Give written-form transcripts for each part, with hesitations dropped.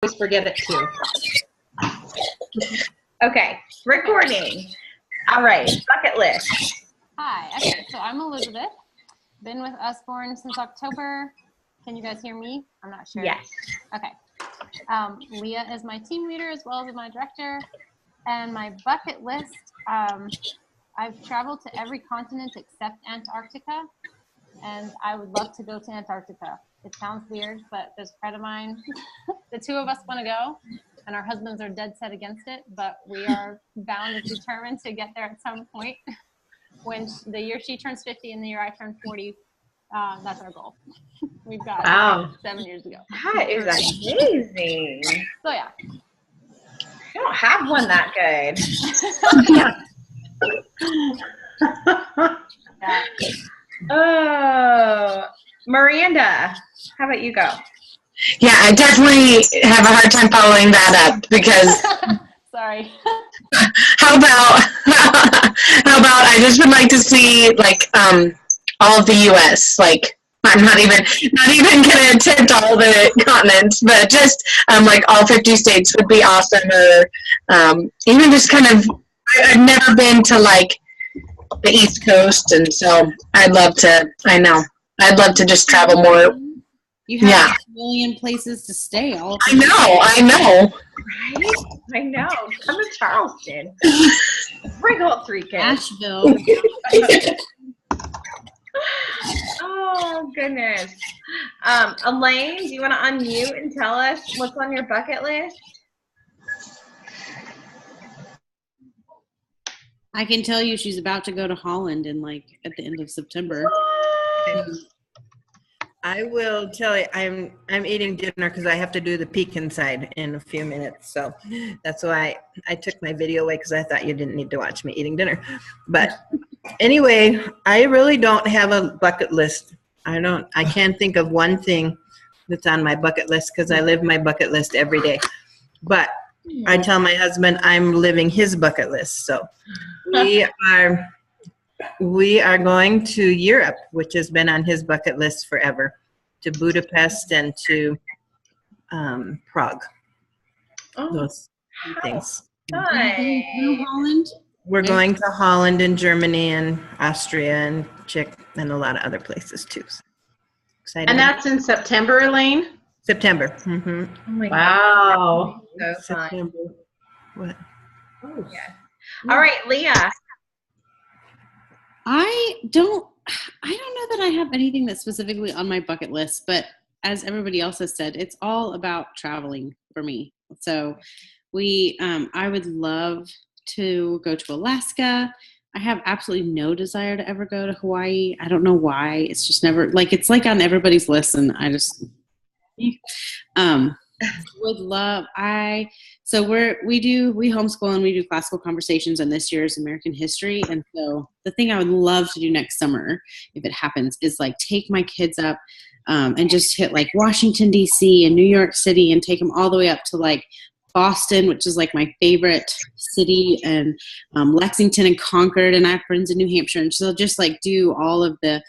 always forget it too. Okay, recording. All right, bucket list. Hi, okay, so I'm Elizabeth. Been with Usborne since October. Can you guys hear me? I'm not sure. Yes. Okay. Leah is my team leader as well as my director. And my bucket list, I've traveled to every continent except Antarctica. And I would love to go to Antarctica. It sounds weird, but there's a friend of mine. The two of us want to go, and our husbands are dead set against it, but we are bound and determined to get there at some point. When the year she turns 50 and the year I turn 40, that's our goal. We've got 7 years ago. That is amazing. So yeah. I don't have one that good. Yeah. Oh, Miranda, how about you go? Yeah, I definitely have a hard time following that up because Sorry. how about I just would like to see like all of the US, like I'm not even gonna attempt all the continents, but just like all 50 states would be awesome, or even just kind of I've never been to like the East Coast, and so I'd love to just travel more. You have a million places to stay. I know. Right? I know. Come to Charleston. Bring all 3 kids. Asheville. Oh, goodness. Elaine, do you want to unmute and tell us what's on your bucket list? I can tell you she's about to go to Holland at the end of September. I will tell you, I'm eating dinner because I have to do the pecan side in a few minutes. So that's why I took my video away, because I thought you didn't need to watch me eating dinner. But anyway, I really don't have a bucket list. I can't think of one thing that's on my bucket list because I live my bucket list every day. But I tell my husband I'm living his bucket list. So we are going to Europe, which has been on his bucket list forever, to Budapest and to Prague. Oh, those things. nice. Holland? We're going to Holland and Germany and Austria and Czech and a lot of other places too. So excited. And that's in September, Elaine? September. Mm-hmm. Oh my wow. God. So fun. September. What? Oh, yeah. All right, Leah. I don't know that I have anything that's specifically on my bucket list, but as everybody else has said, it's all about traveling for me. So I would love to go to Alaska. I have absolutely no desire to ever go to Hawaii. I don't know why. It's just never it's like on everybody's list, and I just would love. So we homeschool and we do classical conversations, and this year's American history. And so the thing I would love to do next summer, if it happens, is take my kids up and just hit Washington, D.C. and New York City, and take them all the way up to Boston, which is my favorite city, and Lexington and Concord. And I have friends in New Hampshire, and so just do all of the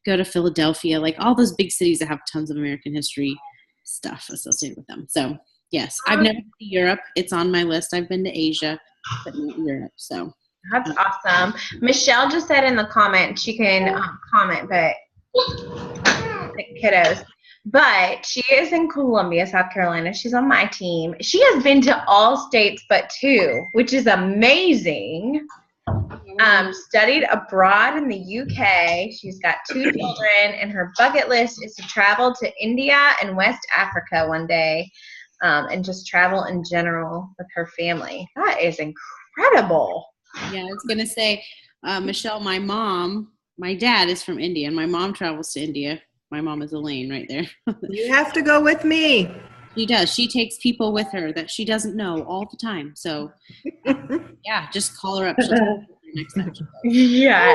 go to Philadelphia, all those big cities that have tons of American history stuff associated with them. So yes, I've never been to Europe. It's on my list. I've been to Asia, but not Europe. So That's awesome. Michelle just said in the comments, she can comment, but kiddos. But she is in Columbia, South Carolina. She's on my team. She has been to all states but 2, which is amazing. Studied abroad in the UK. She's got 2 children, and her bucket list is to travel to India and West Africa one day, and just travel in general with her family. That is incredible. Yeah, I was going to say, Michelle, my dad is from India, and my mom travels to India. My mom is Elaine right there. You have to go with me. She does. She takes people with her that she doesn't know all the time. So, yeah, just call her up. She'll tell you next time. Yeah.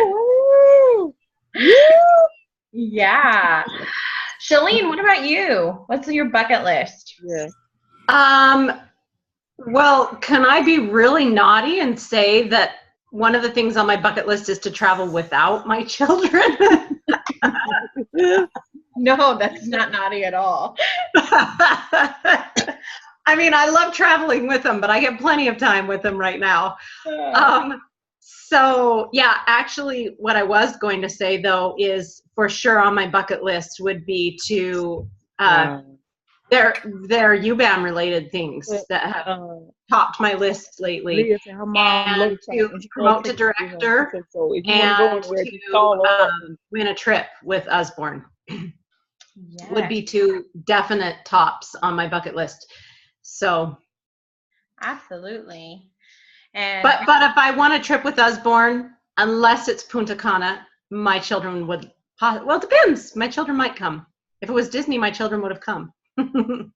Yeah. Shalene, what about you? What's your bucket list? Yeah. Well, can I be really naughty and say that one of the things on my bucket list is to travel without my children? No, that's not naughty at all. I mean, I love traveling with them, but I get plenty of time with them right now. So yeah, actually what I was going to say though is for sure on my bucket list would be to their UBAM related things that have topped my list lately, and to promote to director and to win a trip with Usborne would be two definite tops on my bucket list. So absolutely. And but if I want a trip with Usborne, unless it's Punta Cana, my children would. Well, it depends. My children might come. If it was Disney, my children would have come. And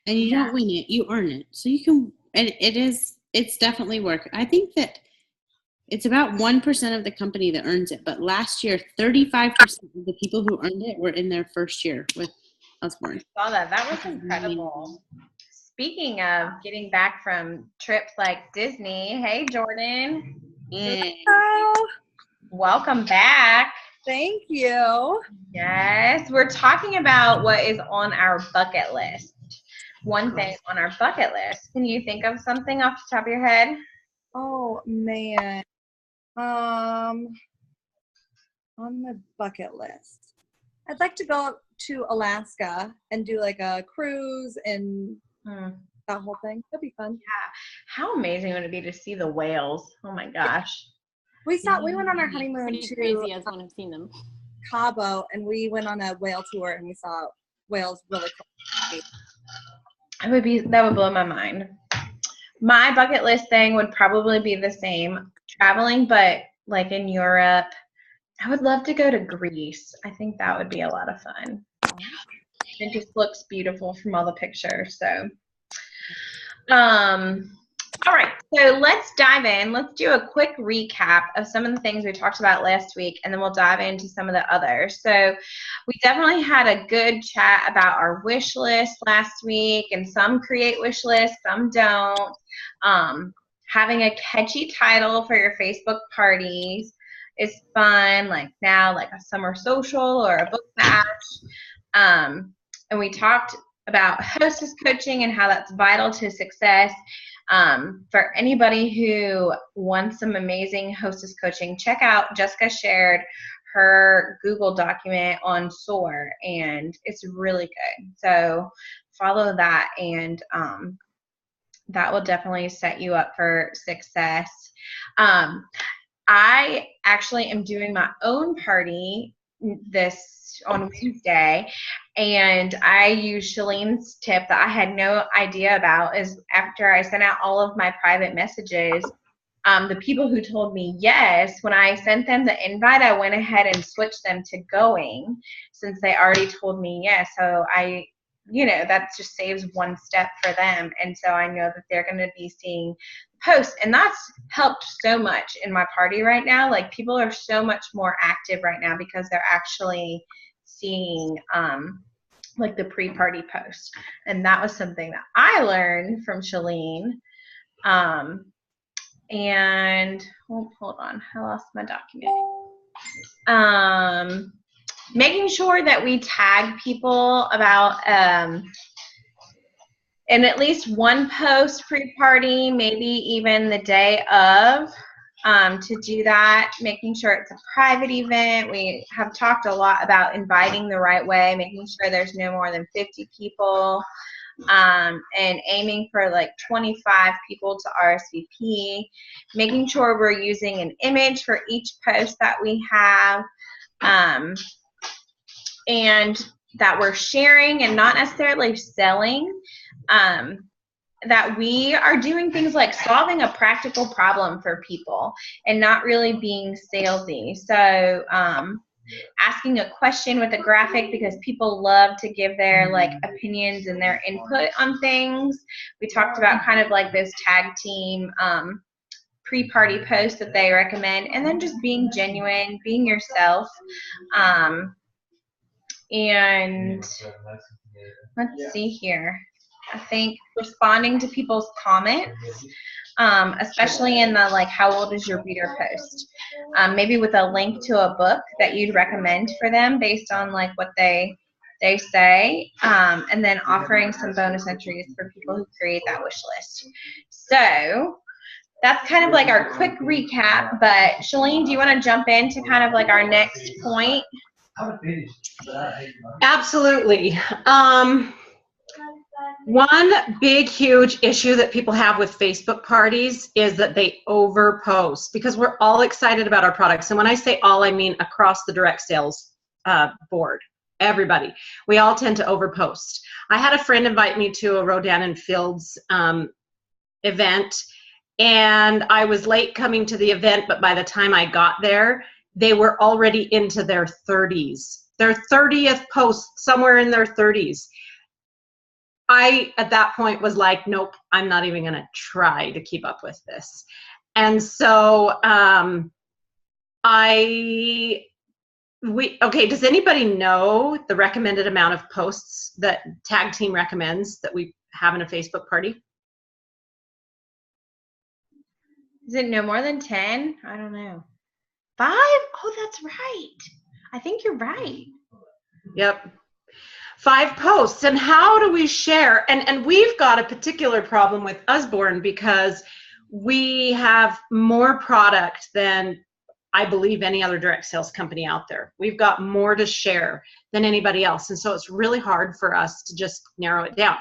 you don't wing it; you earn it. So you can, and it's definitely work. I think that it's about 1% of the company that earns it. But last year, 35% of the people who earned it were in their first year with Usborne. I saw that. That was incredible. Speaking of getting back from trips like Disney, hey Jordan. Hello. Welcome back. Thank you. Yes, we're talking about what is on our bucket list. One thing on our bucket list. Can you think of something off the top of your head? Oh man. On the bucket list, I'd like to go to Alaska and do like a cruise and that whole thing. That'd be fun. Yeah. How amazing would it be to see the whales? Oh my gosh. We went on our honeymoon Pretty to crazy as when I've seen them. Cabo, and we went on a whale tour and we saw whales really cool. That would blow my mind. My bucket list thing would probably be the same, traveling, but like in Europe. I would love to go to Greece. I think that would be a lot of fun. It just looks beautiful from all the pictures. So, all right. So let's dive in. Let's do a quick recap of some of the things we talked about last week, and then we'll dive into some of the others. So we definitely had a good chat about our wish list last week, and some create wish lists, some don't. Having a catchy title for your Facebook parties is fun, like now, like a summer social or a book bash. And we talked about hostess coaching and how that's vital to success. For anybody who wants some amazing hostess coaching, check out Jessica shared her Google document on SOAR, and it's really good. So follow that, and that will definitely set you up for success. I actually am doing my own party on Wednesday, and I use Shalene's tip that I had no idea about. Is after I sent out all of my private messages, the people who told me yes, when I sent them the invite, I went ahead and switched them to going since they already told me yes. So that just saves one step for them. And so I know that they're going to be seeing posts, and that's helped so much in my party right now. Like, people are so much more active right now because they're actually seeing like the pre-party post. And that was something that I learned from Shalene. And hold on, I lost my document. Making sure that we tag people about in at least one post pre-party, maybe even the day of, to do that, making sure it's a private event. We have talked a lot about inviting the right way, making sure there's no more than 50 people, and aiming for like 25 people to RSVP, making sure we're using an image for each post that we have, and that we're sharing and not necessarily selling, that we are doing things like solving a practical problem for people and not really being salesy. So asking a question with a graphic, because people love to give their like opinions and their input on things. We talked about kind of like those tag team pre-party posts that they recommend, and then just being genuine, being yourself. And let's see here. I think responding to people's comments, especially in the like, how old is your reader post? Maybe with a link to a book that you'd recommend for them based on like what they they say, and then offering some bonus entries for people who create that wish list. So that's kind of like our quick recap, but Shalene, do you want to jump into kind of like our next point? Absolutely. One big, huge issue that people have with Facebook parties is that they overpost, because we're all excited about our products. And when I say all, I mean across the direct sales board. Everybody. We all tend to overpost. I had a friend invite me to a Rodan and Fields event, and I was late coming to the event, but by the time I got there, they were already into their 30s. Their 30th post, somewhere in their 30s. I, at that point, was like, nope, I'm not even going to try to keep up with this. And so okay, does anybody know the recommended amount of posts that Tag Team recommends that we have in a Facebook party? Is it no more than 10? I don't know. 5? Oh, that's right. I think you're right. Yep. 5 posts. And how do we share? And we've got a particular problem with Usborne because we have more product than I believe any other direct sales company out there. We've got more to share than anybody else. And so it's really hard for us to just narrow it down.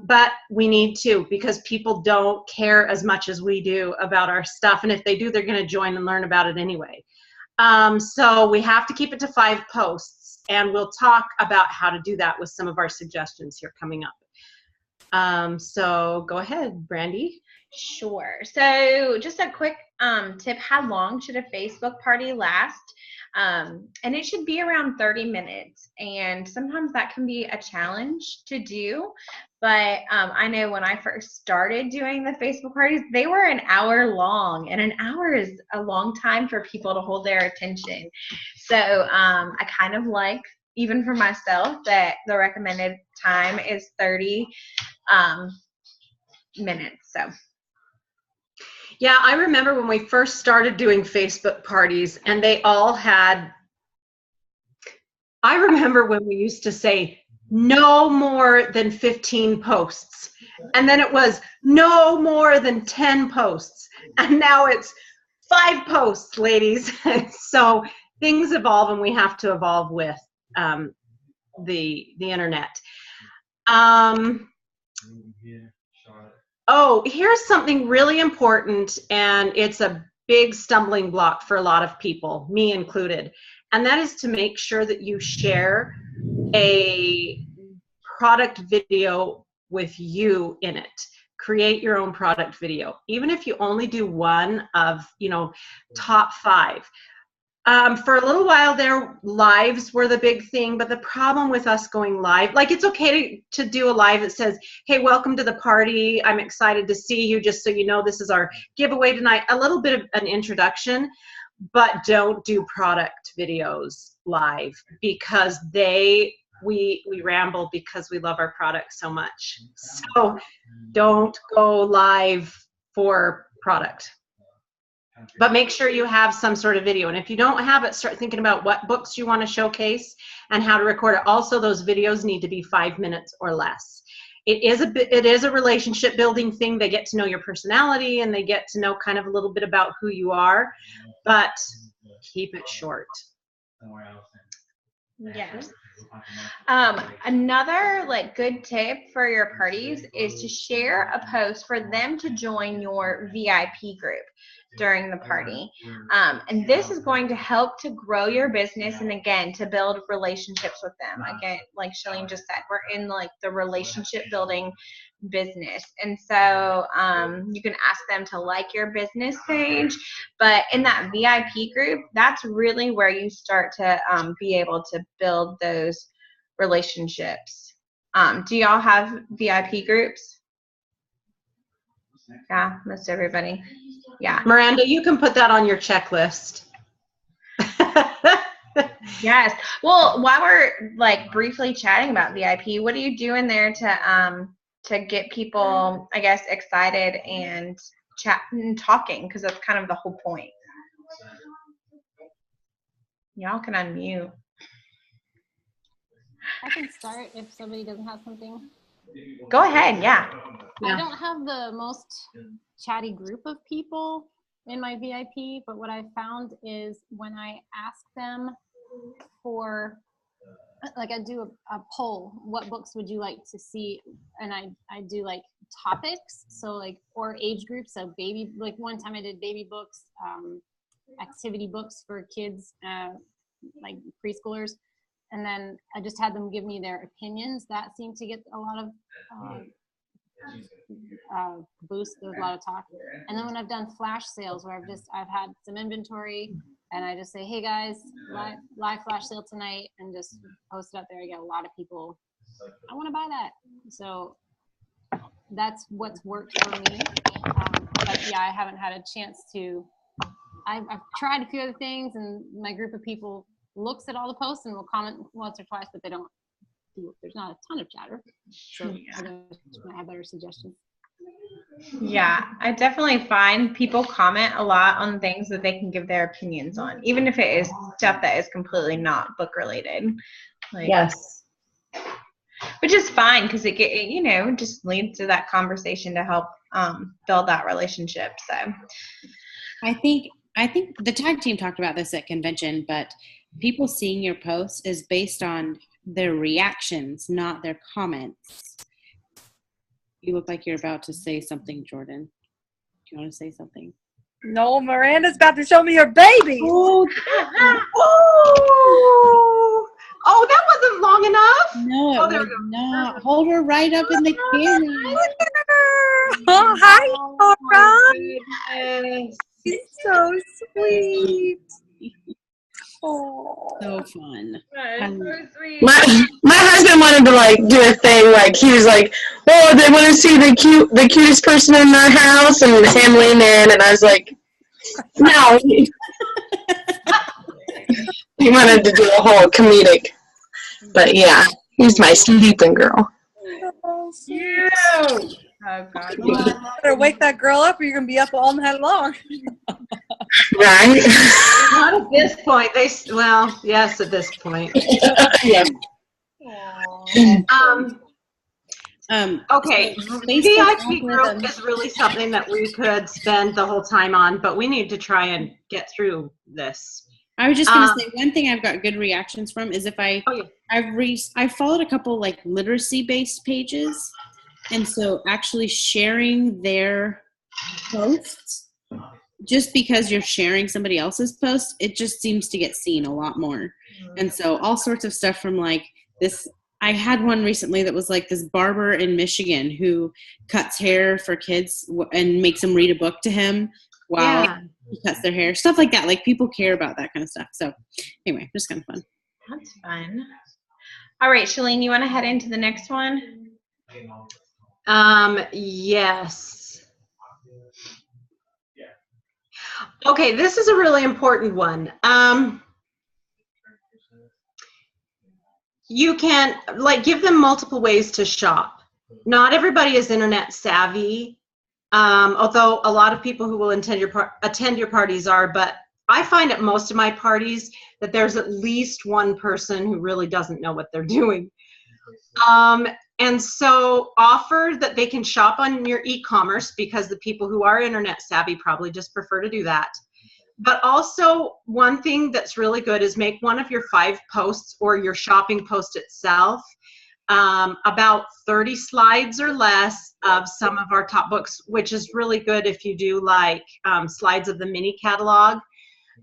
But we need to, because people don't care as much as we do about our stuff. And if they do, they're going to join and learn about it anyway. So we have to keep it to 5 posts, and we'll talk about how to do that with some of our suggestions here coming up. So go ahead, Brandy. Sure. So just a quick tip, how long should a Facebook party last? And it should be around 30 minutes. And sometimes that can be a challenge to do. But I know when I first started doing the Facebook parties, they were an hour long. And an hour is a long time for people to hold their attention. So I kind of like, even for myself, that the recommended time is 30 minutes. So. Yeah, I remember when we first started doing Facebook parties, and they all had, I remember when we used to say no more than 15 posts, and then it was no more than 10 posts, and now it's 5 posts, ladies. So things evolve, and we have to evolve with the internet. Oh, here's something really important, and it's a big stumbling block for a lot of people, me included, and that is to make sure that you share a product video with you in it. Create your own product video, even if you only do one of, top 5. For a little while there, lives were the big thing, but the problem with us going live, like, it's okay to do a live that says, hey, welcome to the party, I'm excited to see you, just so you know this is our giveaway tonight, a little bit of an introduction, but don't do product videos live, because we ramble because we love our product so much. So don't go live for product. But make sure you have some sort of video. And if you don't have it, start thinking about what books you want to showcase and how to record it. Also, those videos need to be 5 minutes or less. It is a relationship building thing. They get to know your personality, and they get to know kind of a little bit about who you are, but keep it short. Yes. Another good tip for your parties is to share a post for them to join your VIP group during the party. And this is going to help to grow your business, and again, to build relationships with them. Again, like Shalene just said, we're in the relationship building business. And so you can ask them to like your business page, but in that VIP group, that's really where you start to be able to build those relationships. Do y'all have VIP groups? Yeah, most everybody. Yeah. Miranda, you can put that on your checklist. Yes. Well, while we're briefly chatting about VIP, what are you doing there to get people, I guess, excited and chatting and talking? Because that's kind of the whole point. Y'all can unmute. I can start if somebody doesn't have something. Go ahead. Yeah. I don't have the most chatty group of people in my VIP, but what I found is when I ask them for, like, I do a poll, what books would you like to see? And I do like topics, so like, or age groups, so baby, like one time I did baby books, activity books for kids, like preschoolers. And then I just had them give me their opinions. That seemed to get a lot of boost. There's a lot of talk. And then when I've done flash sales where I've had some inventory and I just say, hey guys, live flash sale tonight, and just post it up there, I get a lot of people, I want to buy that. So that's what's worked for me. But yeah, I haven't had a chance to, I've tried a few other things, and my group of people looks at all the posts and will comment once or twice, but they don't do, there's not a ton of chatter. So I might have better suggestions. Yeah, I definitely find people comment a lot on things that they can give their opinions on, even if it is stuff that is completely not book related. Like, Yes. which is fine because it you know, just leads to that conversation to help build that relationship. So I think the tag team talked about this at convention, but people seeing your posts is based on their reactions, not their comments. You look like you're about to say something, Jordan. Do you want to say something? No, Miranda's about to show me her baby. Oh, Oh, that wasn't long enough. no, it was not. Hold her right up in the camera. Oh, hi, Laura. Yes. She's so sweet. Oh. So fun. so sweet. My husband wanted to like do a thing, like he was like, oh, they want to see the cutest person in their house, and him lean in, and I was like, no. He wanted to do a whole comedic, but yeah, he's my sleeping girl. Oh, Cute. Oh God. you better wake that girl up or you're going to be up all night long. Right? Not at this point. Well, yes, at this point. Yeah. Okay, Facebook VIP group is really something that we could spend the whole time on, but we need to try and get through this. I was just going to say, one thing I've got good reactions from is if I've followed a couple like literacy based pages, and so actually sharing their posts, just because you're sharing somebody else's post, it just seems to get seen a lot more. And so all sorts of stuff from like this, I had one recently that was like this barber in Michigan who cuts hair for kids and makes them read a book to him while he cuts their hair, stuff like that. Like people care about that kind of stuff. So anyway, just kind of fun. That's fun. All right, Shalene, you want to head into the next one? Yes. Okay, this is a really important one. You can give them multiple ways to shop. Not everybody is internet savvy, although a lot of people who will attend your parties are, but I find at most of my parties that there's at least one person who really doesn't know what they're doing. And so offer that they can shop on your e-commerce, because the people who are internet savvy probably just prefer to do that. But also one thing that's really good is make one of your 5 posts or your shopping post itself about 30 slides or less of some of our top books, which is really good if you do like slides of the mini catalog.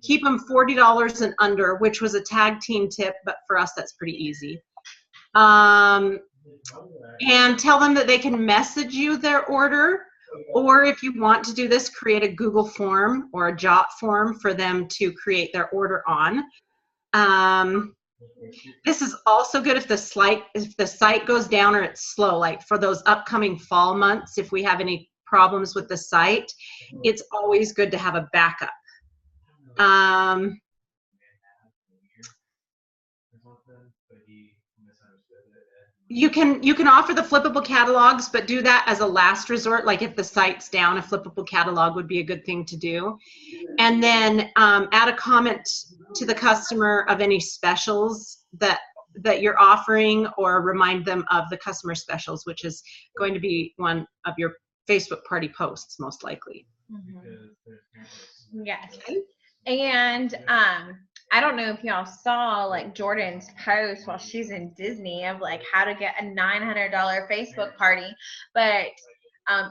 Keep them $40 and under, which was a tag team tip, but for us that's pretty easy. And tell them that they can message you their order, or if you want to do this, create a Google form or a Jot form for them to create their order on. This is also good if the site goes down or it's slow, like for those upcoming fall months. If we have any problems with the site, it's always good to have a backup. You can offer the flippable catalogs, but do that as a last resort. Like if the site's down, a flippable catalog would be a good thing to do. And then add a comment to the customer of any specials that that you're offering, or remind them of the customer specials, which is going to be one of your Facebook party posts, most likely. Yes. And I don't know if y'all saw like Jordan's post while she's in Disney of like how to get a $900 Facebook party, but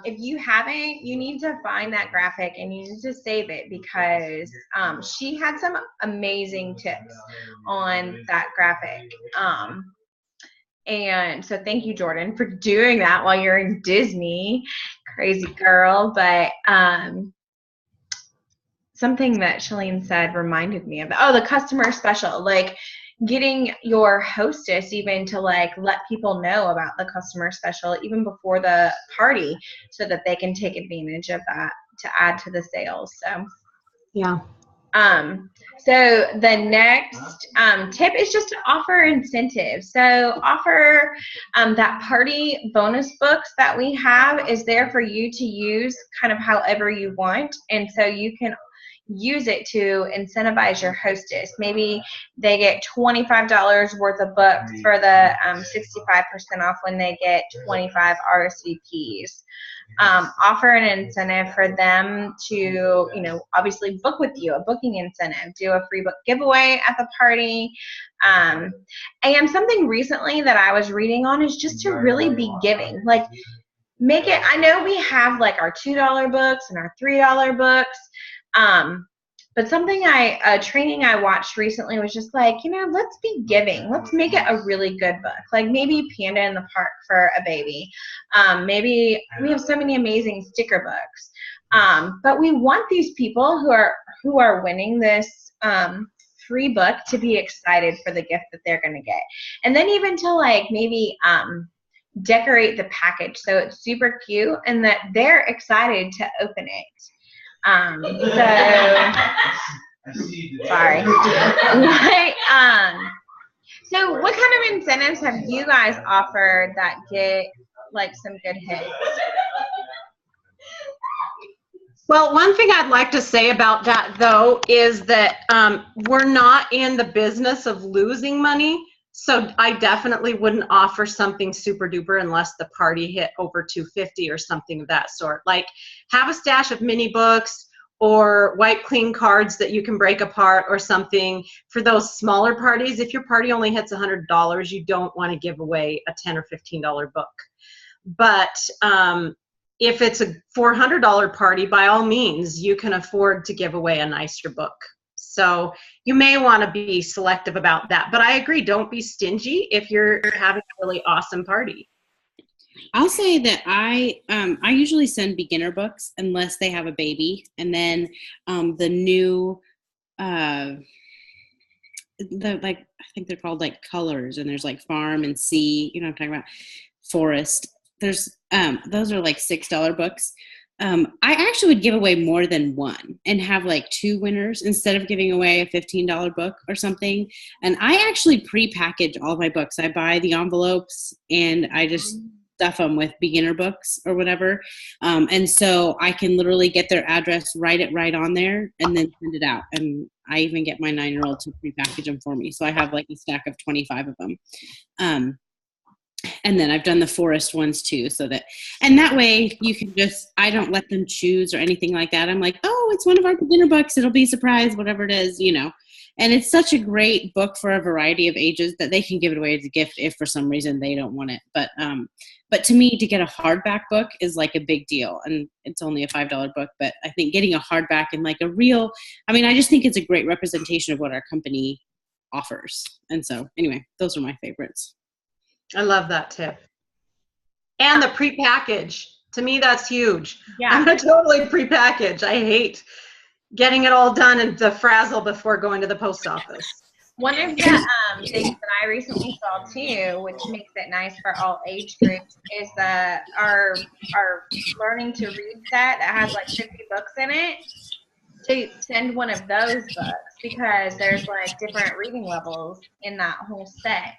if you haven't, you need to find that graphic and you need to save it, because she had some amazing tips on that graphic. And so thank you, Jordan, for doing that while you're in Disney. Crazy girl. But something that Shalene said reminded me of that. Oh, the customer special, like getting your hostess even to like let people know about the customer special even before the party, so that they can take advantage of that to add to the sales. So yeah. So the next tip is just to offer incentives. So offer that party bonus books that we have is there for you to use kind of however you want. And so you can use it to incentivize your hostess. Maybe they get $25 worth of books for the 65% off when they get 25 RSVPs. Offer an incentive for them to, you know, obviously book with you, a booking incentive, do a free book giveaway at the party. And something recently that I was reading on is just to really be giving. Like, make it, I know we have like our $2 books and our $3 books. But something a training I watched recently was just like, you know, let's be giving. Let's make it a really good book. Like maybe Panda in the Park for a baby. Maybe we have so many amazing sticker books. But we want these people who are winning this free book to be excited for the gift that they're going to get. And then even to like maybe decorate the package so it's super cute and that they're excited to open it. Sorry. So what kind of incentives have you guys offered that get like some good hits? Well, one thing I'd like to say about that, though, is that we're not in the business of losing money. So I definitely wouldn't offer something super duper unless the party hit over 250 or something of that sort. Like have a stash of mini books or wipe clean cards that you can break apart or something for those smaller parties. If your party only hits $100, you don't want to give away a $10 or $15 book. But if it's a $400 party, by all means, you can afford to give away a nicer book. So you may want to be selective about that. But I agree, don't be stingy if you're having a really awesome party. I'll say that I usually send beginner books unless they have a baby. And then the new, I think they're called like colors, and there's like farm and sea, you know what I'm talking about, forest. There's those are like $6 books. I actually would give away more than one and have like 2 winners instead of giving away a $15 book or something. And I actually pre-package all my books. I buy the envelopes and I just stuff them with beginner books or whatever. And so I can literally get their address, write it right on there, and then send it out. And I even get my 9-year-old to pre-package them for me. So I have like a stack of 25 of them. And then I've done the forest ones too, and that way you can I don't let them choose or anything like that. I'm like, oh, it's one of our beginner books. It'll be a surprise, whatever it is, you know. And it's such a great book for a variety of ages that they can give it away as a gift if for some reason they don't want it. But to me, to get a hardback book is like a big deal, and it's only a $5 book. But I think getting a hardback and like I just think it's a great representation of what our company offers. And so anyway, those are my favorites. I love that tip. And the pre-package. To me, that's huge. Yeah. I'm going to totally pre-package. I hate getting it all done and the frazzle before going to the post office. One of the things that I recently saw too, which makes it nice for all age groups, is our learning to read set that has like 50 books in it. To send one of those books, because there's like different reading levels in that whole set.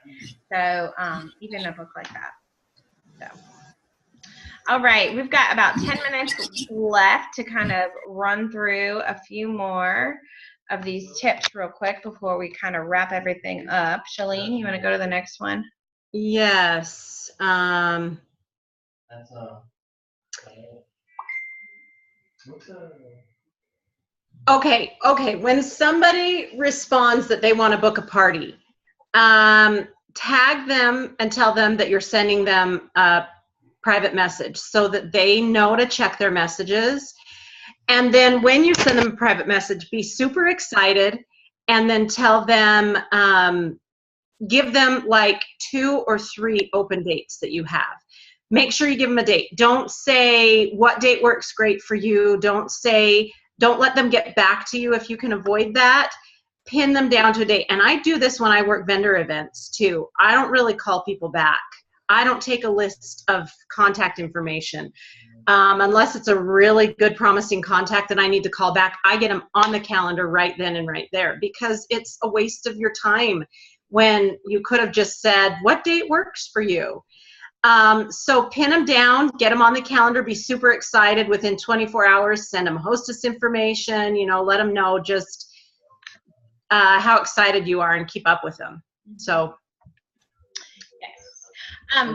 So even a book like that. So, all right, we've got about 10 minutes left to kind of run through a few more of these tips real quick before we kind of wrap everything up. Shalene, you want to go to the next one? Yes. Okay. When somebody responds that they want to book a party, tag them and tell them that you're sending them a private message so that they know to check their messages. And then when you send them a private message, be super excited and then tell them, give them like 2 or 3 open dates that you have. Make sure you give them a date. Don't say what date works great for you. Don't let them get back to you if you can avoid that. Pin them down to a date. And I do this when I work vendor events too. I don't really call people back. I don't take a list of contact information. Unless it's a really good promising contact that I need to call back, I get them on the calendar right then and right there, because it's a waste of your time when you could have just said, what date works for you? So pin them down, get them on the calendar, be super excited. Within 24 hours, send them hostess information, let them know just how excited you are and keep up with them. So.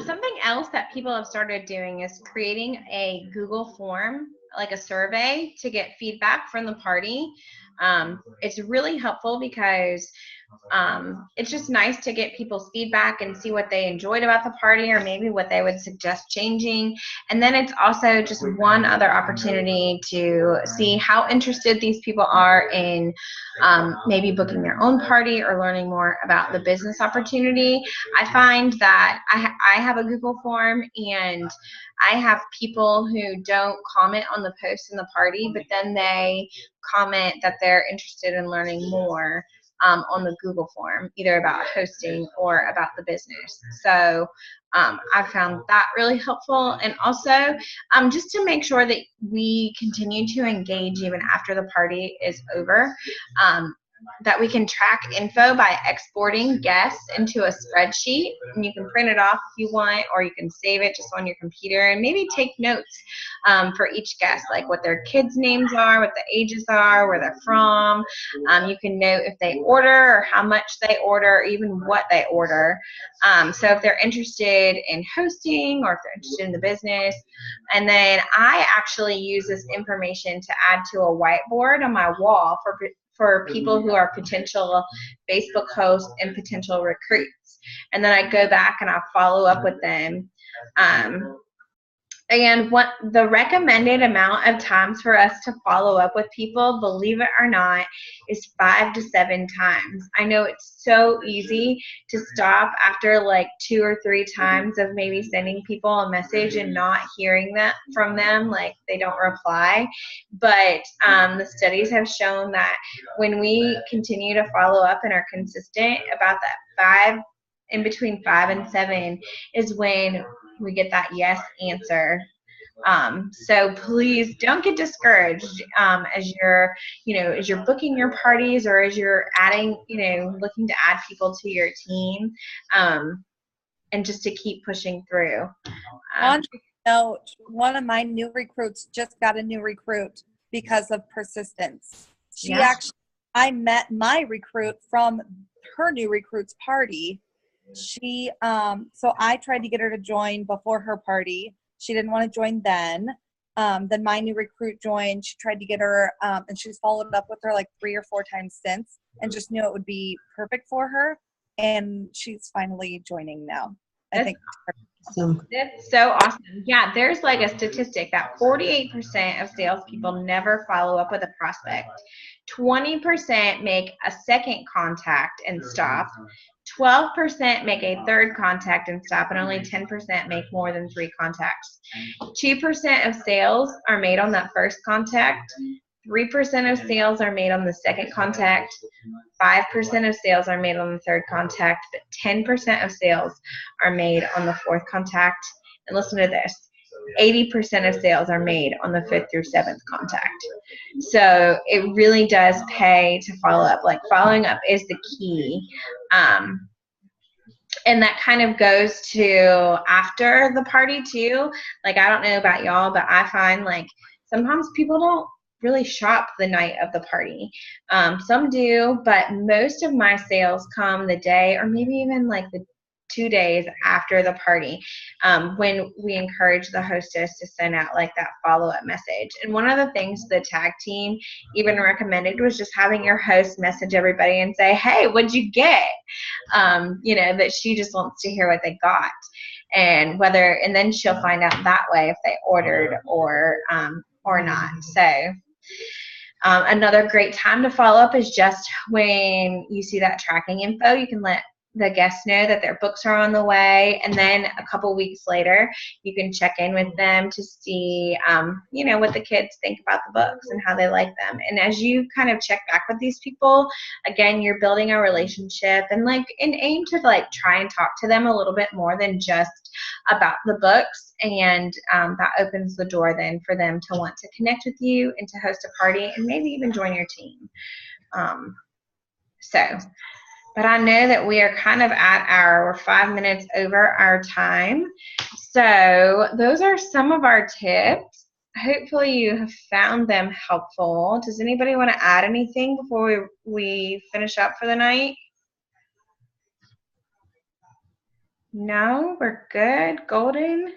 Something else that people have started doing is creating a Google form, like a survey, to get feedback from the party. It's really helpful because it's just nice to get people's feedback and see what they enjoyed about the party or maybe what they would suggest changing. And then it's also just one other opportunity to see how interested these people are in maybe booking their own party or learning more about the business opportunity. I find that I have a Google form, and I have people who don't comment on the post in the party, but then they comment that they're interested in learning more on the Google form, either about hosting or about the business. So I found that really helpful. And also just to make sure that we continue to engage even after the party is over, that we can track info by exporting guests into a spreadsheet, and you can print it off if you want, or you can save it just on your computer and maybe take notes for each guest, like what their kids' names are, what the ages are, where they're from. You can note if they order or how much they order, or even what they order. So if they're interested in hosting or if they're interested in the business. And then I actually use this information to add to a whiteboard on my wall for people who are potential Facebook hosts and potential recruits. And then I go back and I'll follow up with them. And what the recommended amount of times for us to follow up with people, believe it or not, is 5 to 7 times. I know it's so easy to stop after like 2 or 3 times of maybe sending people a message and not hearing that from them, like they don't reply. But the studies have shown that when we continue to follow up and are consistent about that in between 5 and 7 is when we get that yes answer. So please don't get discouraged as you're booking your parties or as you're adding, looking to add people to your team, and just to keep pushing through. On note, one of my new recruits just got a new recruit because of persistence. I met my recruit from her new recruit's party. So I tried to get her to join before her party. She didn't want to join then. Then my new recruit joined. She tried to get her, and she's followed up with her like 3 or 4 times since, and just knew it would be perfect for her. And she's finally joining now. I think. That's so awesome. Yeah, there's like a statistic that 48% of salespeople never follow up with a prospect. 20% make a second contact and stop. 12% make a third contact and stop, and only 10% make more than 3 contacts. 2% of sales are made on that first contact. 3% of sales are made on the second contact. 5% of sales are made on the third contact, but 10% of sales are made on the fourth contact. And listen to this. 80% of sales are made on the 5th through 7th contact. So it really does pay to follow up. Like, following up is the key. And that kind of goes to after the party too. Like, I don't know about y'all, but I find like sometimes people really shop the night of the party. Some do, but most of my sales come the day or maybe even like the 2 days after the party, when we encourage the hostess to send out like that follow-up message. And one of the things the tag team even recommended was just having your host message everybody and say, hey, what'd you get? That she just wants to hear what they got, and then she'll find out that way if they ordered or not. So another great time to follow up is just when you see that tracking info. You can let the guests know that their books are on the way, and then a couple weeks later you can check in with them to see what the kids think about the books and how they like them. And as you kind of check back with these people, again, you're building a relationship and aim to try and talk to them a little bit more than just about the books, and that opens the door then for them to want to connect with you and to host a party and maybe even join your team. But I know that we are kind of we're 5 minutes over our time. So those are some of our tips. Hopefully you have found them helpful. Does anybody want to add anything before we finish up for the night? No, we're good, golden.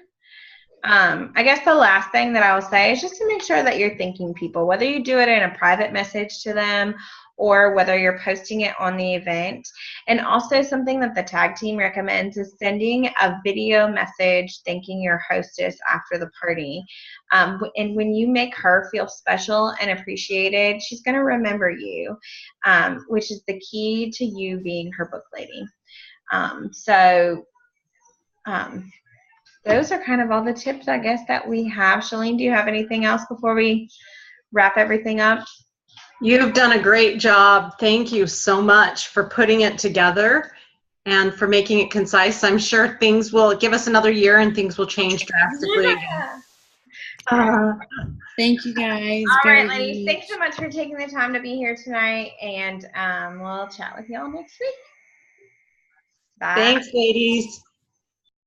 I guess the last thing that I will say is just to make sure that you're thanking people, whether you do it in a private message to them or whether you're posting it on the event. And also something that the tag team recommends is sending a video message thanking your hostess after the party. And when you make her feel special and appreciated, she's going to remember you, which is the key to you being her book lady. Those are kind of all the tips, I guess, that we have. Shalene, do you have anything else before we wrap everything up? You've done a great job. Thank you so much for putting it together and for making it concise. I'm sure things will give us another year and things will change drastically again. Thank you, guys. All right, ladies. Thanks so much for taking the time to be here tonight, and we'll chat with y'all next week. Bye. Thanks, ladies.